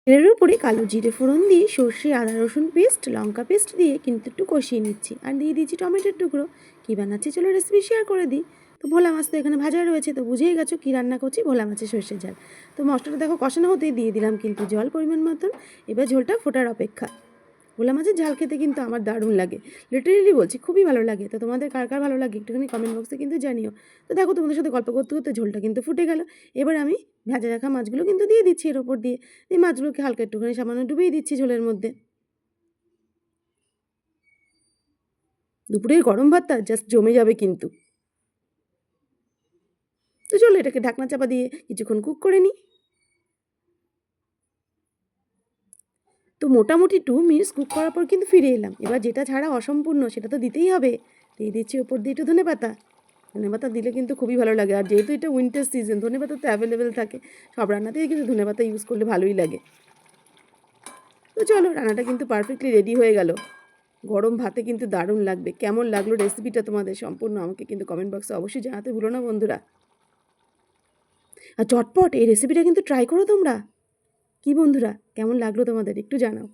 এর উপরে কালো জিরে ফোড়ন দিয়ে সর্ষে আদা রসুন পেস্ট লঙ্কা পেস্ট দিয়ে কিন্তু একটু কষিয়ে নিচ্ছি আর দিয়ে দিচ্ছি টমেটোর টুকরো। কী বানাচ্ছি চলো রেসিপি শেয়ার করে দিই। তো ভোলা মাছ তো এখানে ভাজা রয়েছে, তো বুঝেই গেছো কী রান্না করছি, ভোলা মাছের সর্ষে ঝাল। তো মশলাটা দেখো কষানো হতেই দিয়ে দিলাম কিন্তু জল পরিমাণ মতন। এবার ঝোলটা ফোটার অপেক্ষা। ভোলা মাছের ঝাল খেতে কিন্তু আমার দারুণ লাগে, লিটারেলি বলছি খুবই ভালো লাগে। তো তোমাদের কার কার ভালো লাগে একটুখানি কমেন্ট বক্সে কিন্তু জানিও। তো দেখো তোমাদের সাথে গল্প করতে করতে ঝোলটা কিন্তু ফুটে গেল। এবার আমি ভেজে রাখা মাছগুলো কিন্তু দিয়ে দিচ্ছি এর ওপর দিয়ে। এই মাছগুলোকে হালকা একটুখানি সামান্য ডুবিয়ে দিচ্ছি ঝোলের মধ্যে। দুপুরের গরম ভাতটা জাস্ট জমে যাবে কিন্তু। তো চলো এটাকে ঢাকনা চাপা দিয়ে কিছুক্ষণ কুক করে নিই। তো মোটামুটি 2 মিনিটস কুক করার পর কিন্তু ফিরে এলাম। এবার যেটা ছাড়া অসম্পূর্ণ সেটা তো দিতেই হবে। দিয়ে দিচ্ছি ওপর দিয়ে একটু ধনেপাতা। ধনেপাতা দিলে কিন্তু খুবই ভালো লাগে, আর যেহেতু এটা উইন্টার সিজন ধনেপাতা তো অ্যাভেলেবেল থাকে, সব রান্নাতেই কিন্তু ধনেপাতা ইউজ করলে ভালোই লাগে। তো চলো রান্নাটা কিন্তু পারফেক্টলি রেডি হয়ে গেল। গরম ভাতে কিন্তু দারুণ লাগবে। কেমন লাগলো রেসিপিটা তোমাদের সম্পূর্ণ আমাকে কিন্তু কমেন্ট বক্সে অবশ্যই জানাতে ভুলো না বন্ধুরা। আর চটপট এই রেসিপিটা কিন্তু ট্রাই করো তোমরা। কি বন্ধুরা, কেমন লাগলো তোমাদের একটু জানাও।